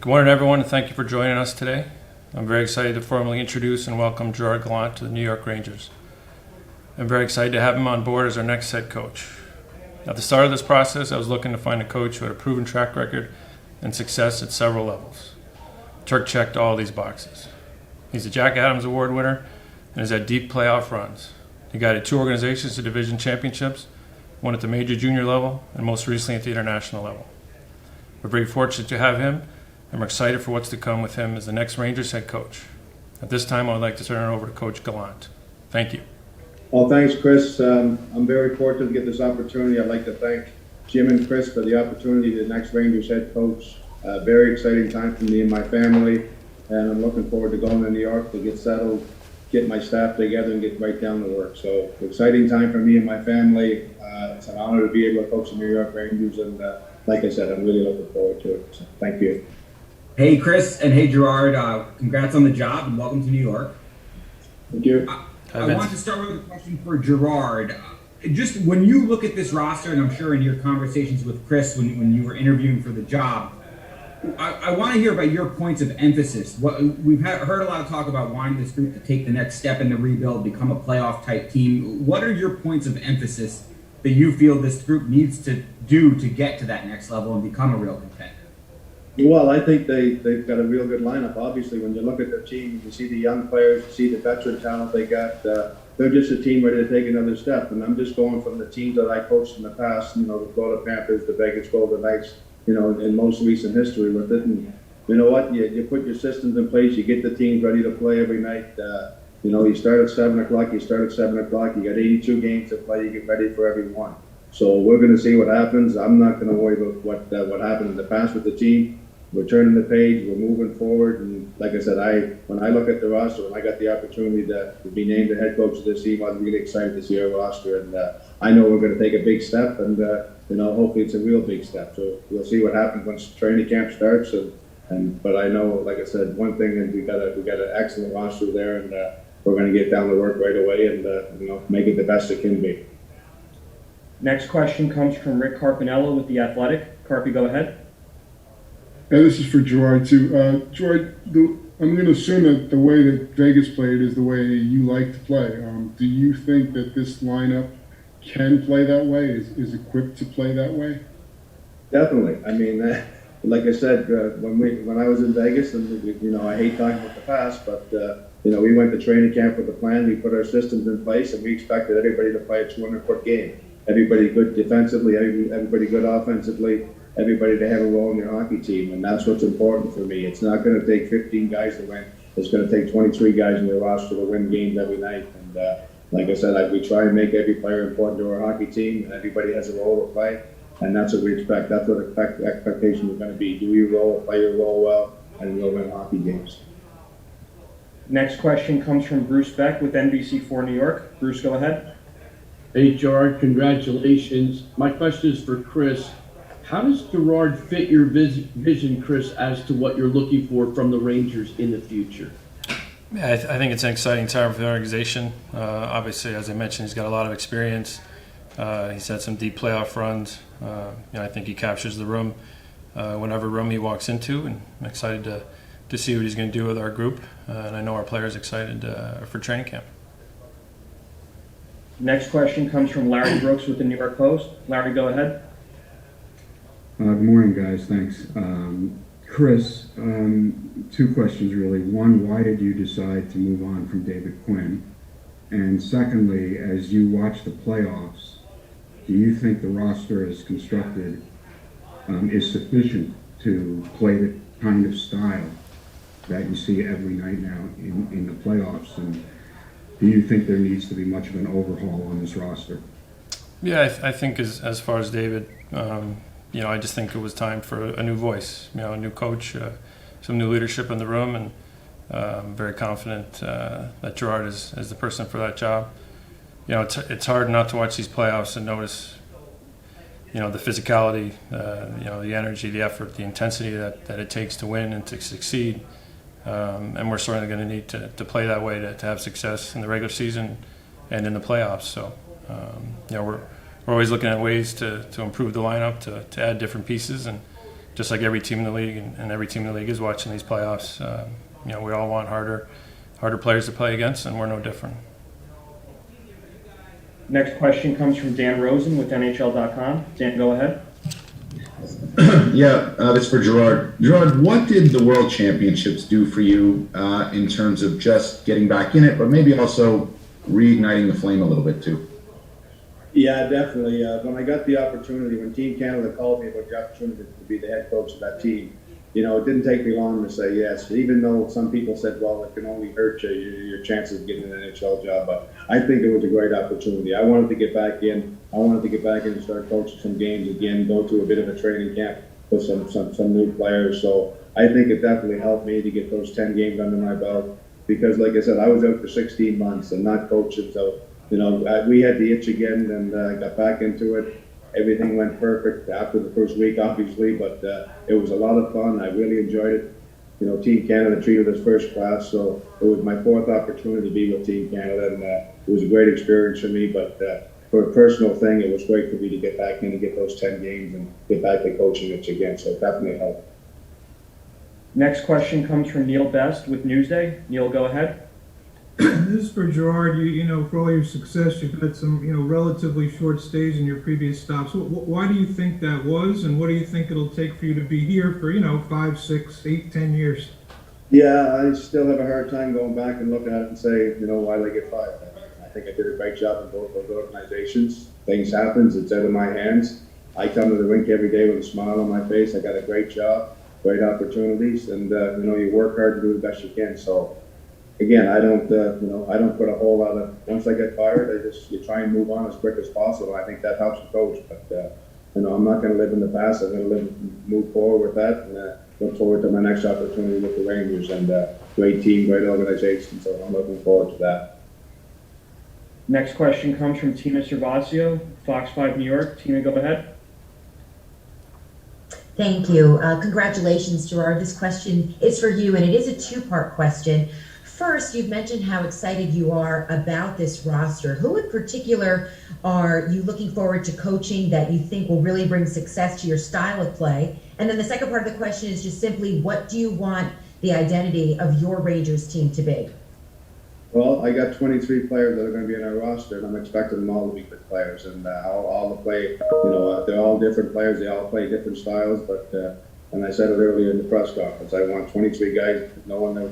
Good morning, everyone, and thank you for joining us today. I'm very excited to formally introduce and welcome Gerard Gallant to the New York Rangers. I'm very excited to have him on board as our next head coach. At the start of this process, I was looking to find a coach who had a proven track record and success at several levels. Turk checked all these boxes. He's a Jack Adams Award winner and has had deep playoff runs. He guided 2 organizations to division championships, one at the major junior level and most recently at the international level. We're very fortunate to have him, and we're excited for what's to come with him as the next Rangers head coach. At this time, I would like to turn it over to Coach Gallant. Thank you. Well, thanks, Chris. I'm very fortunate to get this opportunity. I'd like to thank Jim and Chris for the opportunity to be the next Rangers head coach. Very exciting time for me and my family, and I'm looking forward to going to New York to get settled, get my staff together, and get right down to work. So, exciting time for me and my family. It's an honor to be able to coach the New York Rangers, and like I said, I'm really looking forward to it. So, thank you. Hey, Chris, and hey, Gerard. Congrats on the job, and welcome to New York. Thank you. I want to start with a question for Gerard. Just when you look at this roster, and I'm sure in your conversations with Chris when you were interviewing for the job, I want to hear about your points of emphasis. We've heard a lot of talk about wanting this group to take the next step in the rebuild, become a playoff-type team. What are your points of emphasis that you feel this group needs to do to get to that next level and become a real contender? Well, I think they've got a real good lineup. Obviously, when you look at their team, you see the young players, you see the veteran talent they got. They're just a team ready to take another step. And I'm just going from the teams that I coached in the past, the Florida Panthers, the Vegas Golden Knights, in most recent history with it. And you know what? You put your systems in place, you get the teams ready to play every night. You start at 7 o'clock, you got 82 games to play, you get ready for every one. So we're going to see what happens. I'm not going to worry about what happened in the past with the team. We're turning the page. We're moving forward. And like I said, when I look at the roster, when I got the opportunity to be named the head coach of this team, I'm really excited to see our roster. And I know we're going to take a big step, and hopefully it's a real big step. So we'll see what happens once training camp starts. But I know, like I said, one thing is we got an excellent roster there, and we're going to get down to work right away and make it the best it can be. Next question comes from Rick Carpinello with The Athletic. Carpy, go ahead. This is for Gerard, too. Gerard, I'm going to assume that the way that Vegas played is the way you like to play. Do you think that this lineup can play that way, is equipped to play that way? Definitely. I mean, like I said, when I was in Vegas, and I hate talking about the past, but we went to training camp with a plan. We put our systems in place, and we expected everybody to play a 200-foot game. Everybody good defensively, everybody good offensively. Everybody to have a role in your hockey team, and that's what's important for me. It's not going to take 15 guys to win. It's going to take 23 guys in the roster to win games every night. And like I said, we try and make every player important to our hockey team, and everybody has a role to play, and that's what we expect. That's what the expectation is going to be. Do your role, play your role well, and you'll win hockey games. Next question comes from Bruce Beck with NBC4 New York. Bruce, go ahead. Hey, Gerard, congratulations. My question is for Chris. How does Gerard fit your vision, Chris, as to what you're looking for from the Rangers in the future? Yeah, I think it's an exciting time for the organization. Obviously, as I mentioned, he's got a lot of experience. He's had some deep playoff runs. I think he captures the room, whatever room he walks into, and I'm excited to see what he's going to do with our group. And I know our players are excited for training camp. Next question comes from Larry Brooks with the New York Post. Larry, go ahead. Good morning, guys. Thanks. Chris, 2 questions really. One, why did you decide to move on from David Quinn? And secondly, as you watch the playoffs, do you think the roster as constructed is sufficient to play the kind of style that you see every night now in the playoffs? And do you think there needs to be much of an overhaul on this roster? Yeah, I think as far as David, I just think it was time for a new voice, a new coach, some new leadership in the room, and I'm very confident that Gerard is the person for that job. It's hard not to watch these playoffs and notice, the physicality, the energy, the effort, the intensity that it takes to win and to succeed. And we're certainly going to need to play that way to have success in the regular season and in the playoffs. So, we're always looking at ways to improve the lineup, to add different pieces, and just like every team in the league, and every team in the league is watching these playoffs. We all want harder players to play against, and we're no different. Next question comes from Dan Rosen with NHL.com. Dan, go ahead. This is for Gerard. Gerard, what did the World Championships do for you in terms of just getting back in it, but maybe also reigniting the flame a little bit too? Yeah, definitely. When I got the opportunity, when Team Canada called me about the opportunity to be the head coach of that team, it didn't take me long to say yes, even though some people said, well, it can only hurt your chances of getting an NHL job. But I think it was a great opportunity. I wanted to get back in. I wanted to get back in and start coaching some games again, go to a bit of a training camp with some new players. So I think it definitely helped me to get those 10 games under my belt because, like I said, I was out for 16 months and not coaching. So, we had the itch again and got back into it. Everything went perfect after the first week, obviously, but it was a lot of fun. I really enjoyed it. Team Canada treated us first class, so it was my fourth opportunity to be with Team Canada, and it was a great experience for me. But for a personal thing, it was great for me to get back in and get those 10 games and get back to coaching it again, so it definitely helped. Next question comes from Neil Best with Newsday. Neil, go ahead. This is for Gerard. For all your success, you've had some, relatively short stays in your previous stops. Why do you think that was, and what do you think it'll take for you to be here for, 5, 6, 8, 10 years? Yeah, I still have a hard time going back and looking at it and say, why did I get fired? I think I did a great job in both those organizations. Things happen. It's out of my hands. I come to the rink every day with a smile on my face. I got a great job, great opportunities, and, you work hard to do the best you can. So, again, I don't put a whole lot of, once I get fired, you try and move on as quick as possible. I think that helps the coach, but, I'm not going to live in the past. I'm going to move forward with that and look forward to my next opportunity with the Rangers and great team, great organization, so I'm looking forward to that. Next question comes from Tina Servazio, Fox 5 New York. Tina, go ahead. Thank you. Congratulations, Gerard. This question is for you, and it is a two-part question. First, you've mentioned how excited you are about this roster. Who in particular are you looking forward to coaching that you think will really bring success to your style of play? And then the second part of the question is just simply, what do you want the identity of your Rangers team to be? Well, I got 23 players that are going to be in our roster, and I'm expecting them all to be good players. And all the play, they're all different players. They all play different styles. But and I said it earlier in the press conference, I want 23 guys knowing what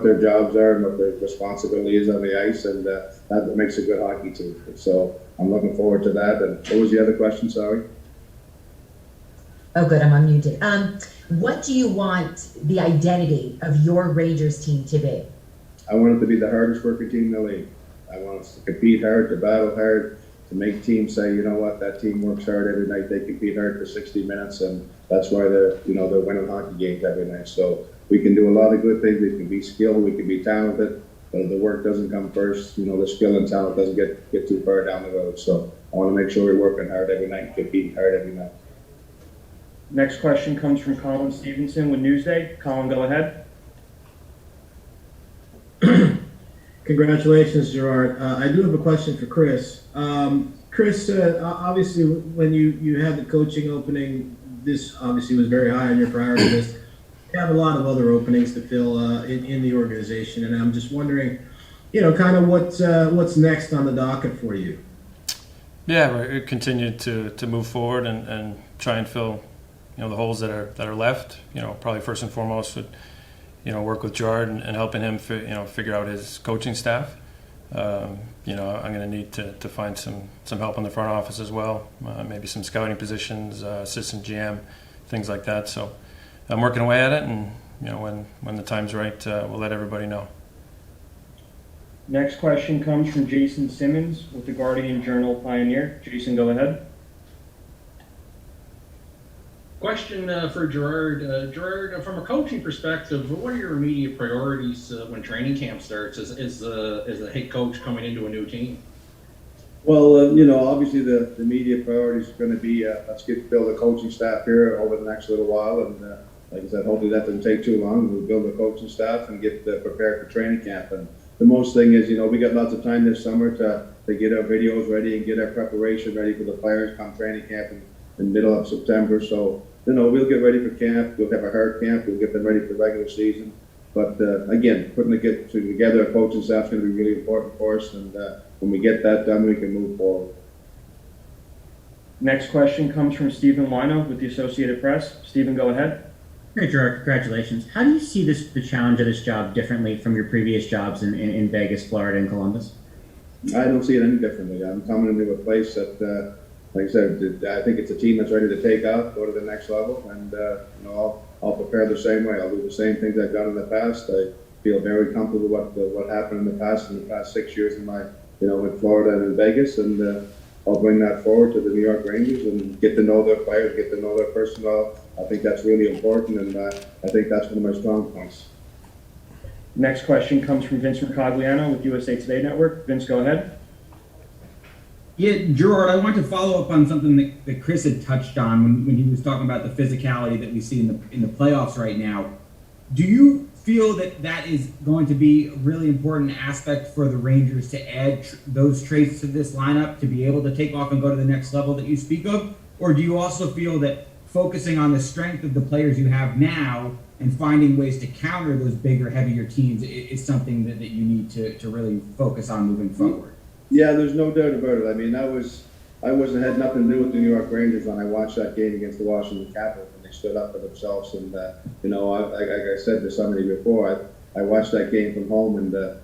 their jobs are and what their responsibility is on the ice, and that makes a good hockey team. So I'm looking forward to that. And what was the other question? Sorry. Oh, good. I'm unmuted. What do you want the identity of your Rangers team to be? I want it to be the hardest working team in the league. I want us to compete hard, to battle hard, to make teams say, you know what, that team works hard every night. They compete hard for 60 minutes, and that's why they're winning hockey games every night. So we can do a lot of good things. We can be skilled, we can be talented, but if the work doesn't come first, the skill and talent doesn't get too far down the road. So I want to make sure we're working hard every night, competing hard every night. Next question comes from Colin Stevenson with Newsday. Colin, go ahead. Congratulations, Gerard. I do have a question for Chris. Chris, obviously, when you had the coaching opening, this obviously was very high on your priority list. You have a lot of other openings to fill in the organization, and I'm just wondering, kind of what's next on the docket for you? Yeah, we continue to move forward and try and fill the holes that are left. Probably first and foremost would work with Gerard and helping him figure out his coaching staff. I'm going to need to find some help in the front office as well, maybe some scouting positions, assistant GM, things like that. So I'm working away at it, and when the time's right, we'll let everybody know. Next question comes from Jason Simmons with the Guardian Journal Pioneer. Jason, go ahead. Question for Gerard. Gerard, from a coaching perspective, what are your immediate priorities when training camp starts as a head coach coming into a new team? Well, obviously the immediate priority is going to be let's build a coaching staff here over the next little while, and like I said, hopefully that doesn't take too long. We'll build a coaching staff and get prepared for training camp. And the most thing is, we got lots of time this summer to get our videos ready and get our preparation ready for the players come training camp in the middle of September. So we'll get ready for camp. We'll have a hard camp. We'll get them ready for the regular season. But again, together a coaching staff is going to be really important for us. And when we get that done, we can move forward. Next question comes from Stephen Lino with the Associated Press. Stephen, go ahead. Hey, Gerard, congratulations. How do you see the challenge of this job differently from your previous jobs in Vegas, Florida, and Columbus? I don't see it any differently. I'm coming into a place that, like I said, I think it's a team that's ready to take off, go to the next level, and I'll prepare the same way. I'll do the same things I've done in the past. I feel very comfortable with what happened in the past 6 years in in Florida and in Vegas, and I'll bring that forward to the New York Rangers and get to know their players, get to know their personnel. I think that's really important, and I think that's one of my strong points. Next question comes from Vince Mercogliano with USA Today Network. Vince, go ahead. Yeah, Gerard, I want to follow up on something that Chris had touched on when he was talking about the physicality that we see in the playoffs right now. Do you feel that is going to be a really important aspect for the Rangers to add those traits to this lineup to be able to take off and go to the next level that you speak of? Or do you also feel that focusing on the strength of the players you have now and finding ways to counter those bigger, heavier teams is something that you need to really focus on moving forward? Yeah, there's no doubt about it. I mean, I had nothing to do with the New York Rangers when I watched that game against the Washington Capitals, and they stood up for themselves. And like I said to somebody before, I watched that game from home, and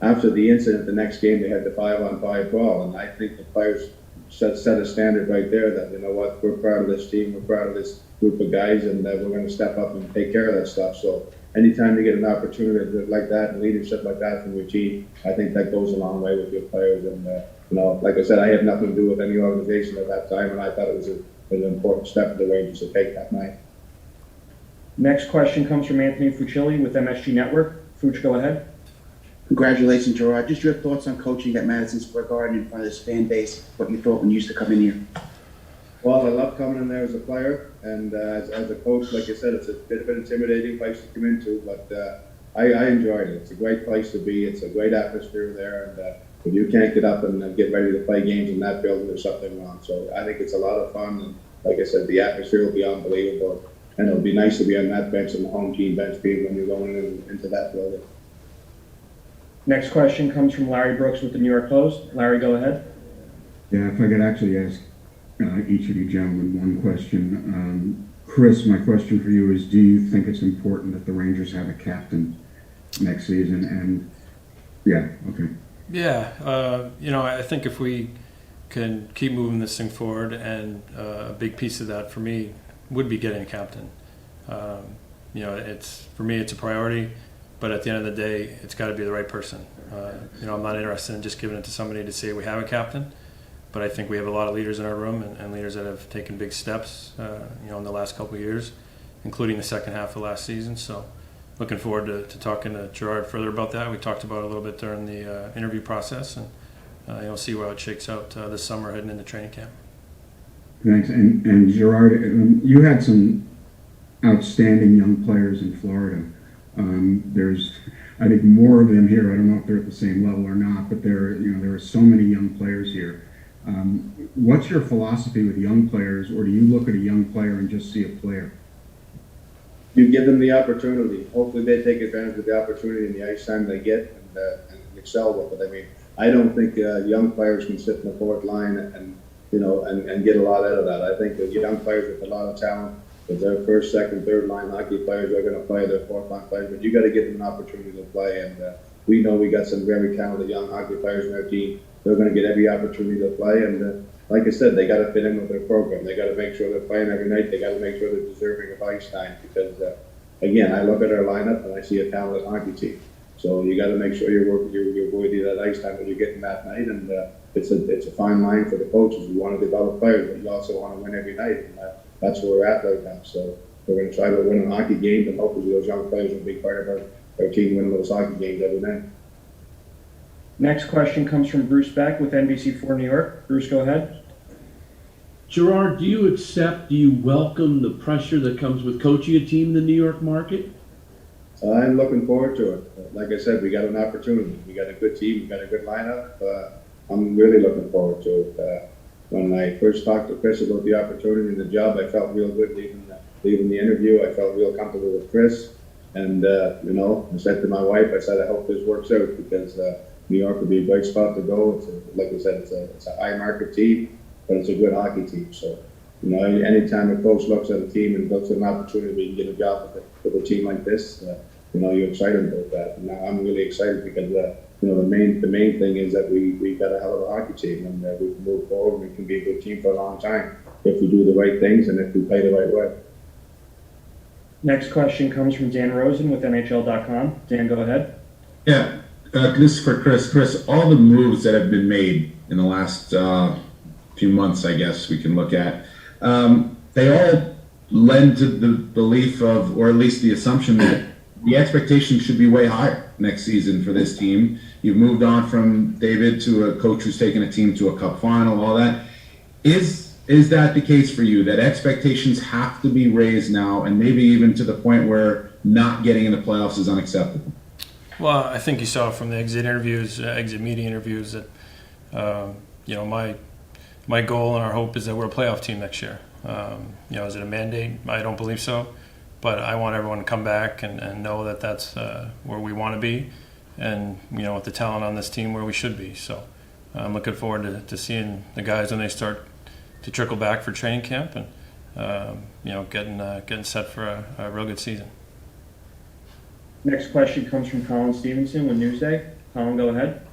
after the incident, the next game they had the 5-on-5 brawl, and I think the players set a standard right there that, you know what, we're proud of this team, we're proud of this group of guys, and we're going to step up and take care of that stuff. So anytime you get an opportunity like that and leadership like that from your team, I think that goes a long way with your players. And like I said, I had nothing to do with any organization at that time, and I thought it was an important step for the Rangers to take that night. Next question comes from Anthony Fucilli with MSG Network. Fuch, go ahead. Congratulations, Gerard. Just your thoughts on coaching at Madison Square Garden in front of this fan base, what you thought when you used to come in here. Well, I love coming in there as a player, and as a coach, like I said, it's a bit of an intimidating place to come into, but I enjoyed it. It's a great place to be. It's a great atmosphere there, and if you can't get up and get ready to play games in that building, there's something wrong. So I think it's a lot of fun, and like I said, the atmosphere will be unbelievable, and it'll be nice to be on that bench and the home team bench being when you're going into that building. Next question comes from Larry Brooks with the New York Post. Larry, go ahead. Yeah, if I could actually ask each of you gentlemen one question. Chris, my question for you is, do you think it's important that the Rangers have a captain next season? And yeah, okay. Yeah, I think if we can keep moving this thing forward, and a big piece of that for me would be getting a captain. For me, it's a priority. But at the end of the day, it's got to be the right person. I'm not interested in just giving it to somebody to say we have a captain. But I think we have a lot of leaders in our room and leaders that have taken big steps, in the last couple of years, including the second half of last season. So looking forward to talking to Gerard further about that. We talked about it a little bit during the interview process, and see how it shakes out this summer heading into training camp. Thanks. And Gerard, you had some outstanding young players in Florida. There's, I think, more of them here. I don't know if they're at the same level or not, but there are so many young players here. What's your philosophy with young players, or do you look at a young player and just see a player? You give them the opportunity. Hopefully they take advantage of the opportunity and the ice time they get and excel with it. I mean, I don't think young players can sit in the fourth line and get a lot out of that. I think that young players with a lot of talent, if they're first, second, third line hockey players, they're going to play. Their fourth line players, but you got to give them an opportunity to play. And we know we got some very talented young hockey players in our team. They're going to get every opportunity to play. And like I said, they got to fit in with their program. They got to make sure they're playing every night. They got to make sure they're deserving of ice time because, again, I look at our lineup and I see a talented hockey team. So you got to make sure you're worthy of that ice time that you're getting that night. And it's a fine line for the coaches. We want to develop players, but you also want to win every night. And that's where we're at right now. So we're going to try to win a hockey game, and hopefully those young players will be part of our team winning those hockey games every night. Next question comes from Bruce Beck with NBC4 New York. Bruce, go ahead. Gerard, do you welcome the pressure that comes with coaching a team in the New York market? I'm looking forward to it. Like I said, we got an opportunity. We got a good team. We got a good lineup. I'm really looking forward to it. When I first talked to Chris about the opportunity and the job, I felt real good leaving leaving the interview, I felt real comfortable with Chris. And, you know, I said to my wife, I said, I hope this works out because New York would be a great spot to go. Like I said, it's a high market team, but it's a good hockey team. So, you know, anytime a coach looks at a team and looks at an opportunity to get a job with a team like this, you know, you're excited about that. And now I'm really excited because, you know, the main thing is that we've got a hell of a hockey team and we can move forward and we can be a good team for a long time if we do the right things and if we play the right way. Next question comes from Dan Rosen with NHL.com. Dan, go ahead. Yeah, this is for Chris. Chris, all the moves that have been made in the last few months, I guess we can look at, they all lend to the belief of, or at least the assumption that the expectations should be way higher next season for this team. You've moved on from David to a coach who's taken a team to a cup final, all that. Is that the case for you, that expectations have to be raised now and maybe even to the point where not getting in the playoffs is unacceptable? Well, I think you saw from the exit media interviews that, you know, my goal and our hope is that we're a playoff team next year. You know, is it a mandate? I don't believe so. But I want everyone to come back and know that that's where we want to be and, you know, with the talent on this team where we should be. So I'm looking forward to seeing the guys when they start to trickle back for training camp and, you know, getting set for a real good season. Next question comes from Colin Stevenson with Newsday. Colin, go ahead.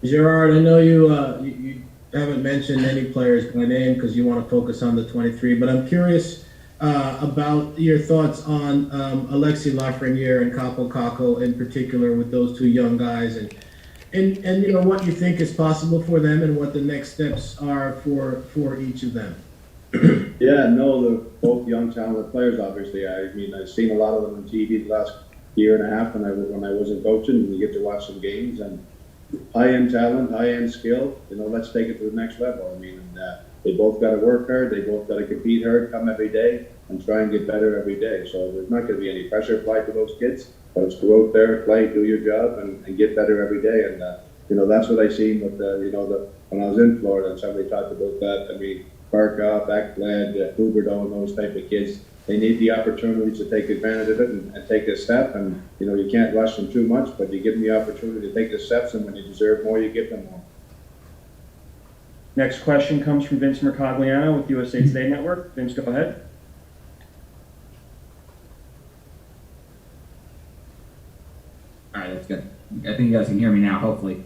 Gerard, I know you haven't mentioned any players by name because you want to focus on the 23, but I'm curious about your thoughts on Alexis Lafreniere and Kaapo Kakko in particular with those two young guys and you know what you think is possible for them and what the next steps are for each of them. Yeah, no, they're both young, talented players. Obviously, I mean, I've seen a lot of them on TV the last year and a half when I wasn't coaching, and you get to watch some games and high-end talent, high-end skill. You know, let's take it to the next level. I mean, they both got to work hard. They both got to compete hard, come every day, and try and get better every day. So there's not going to be any pressure applied to those kids. But it's go out there, play, do your job, and get better every day. And you know, that's what I seen with you know, when I was in Florida and somebody talked about that. I mean, Barkov, Ekblad, Huberdeau, and those type of kids, they need the opportunities to take advantage of it and take a step. And you know, you can't rush them too much, but you give them the opportunity to take the steps. And when you deserve more, you give them more. Next question comes from Vince Mercogliano with USA Today Network. Vince, go ahead. All right, that's good. I think you guys can hear me now, hopefully.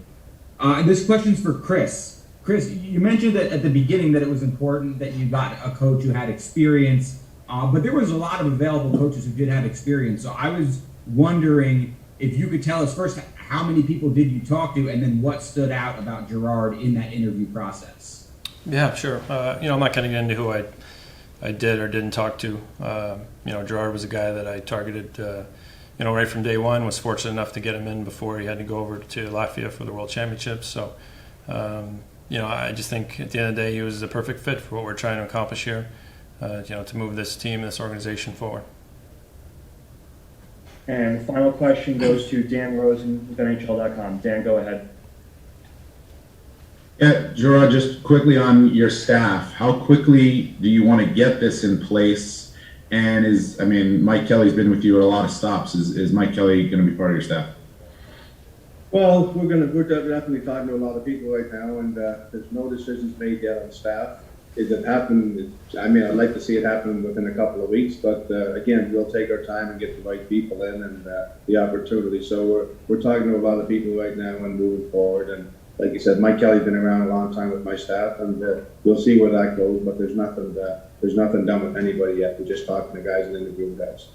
This question's for Chris. Chris, you mentioned that at the beginning that it was important that you got a coach who had experience, but there was a lot of available coaches who did have experience. So I was wondering if you could tell us first, how many people did you talk to, and then what stood out about Gerard in that interview process? Yeah, sure. You know, I'm not going to get into who I did or didn't talk to. You know, Gerard was a guy that I targeted, you know, right from day one. Was fortunate enough to get him in before he had to go over to Latvia for the World Championships. So, you know, I just think at the end of the day, he was the perfect fit for what we're trying to accomplish here, you know, to move this team, this organization forward. And the final question goes to Dan Rosen with NHL.com. Dan, go ahead. Yeah, Gerard, just quickly on your staff, how quickly do you want to get this in place? And I mean, Mike Kelly's been with you at a lot of stops. Is Mike Kelly going to be part of your staff? Well, we're definitely talking to a lot of people right now, and there's no decisions made yet on staff. Is it happened? I mean, I'd like to see it happen within a couple of weeks, but again, we'll take our time and get the right people in and the opportunity. So we're talking to a lot of people right now and moving forward. And like you said, Mike Kelly's been around a long time with my staff, and we'll see where that goes. But there's nothing done with anybody yet. We're just talking to guys and interviewing guys.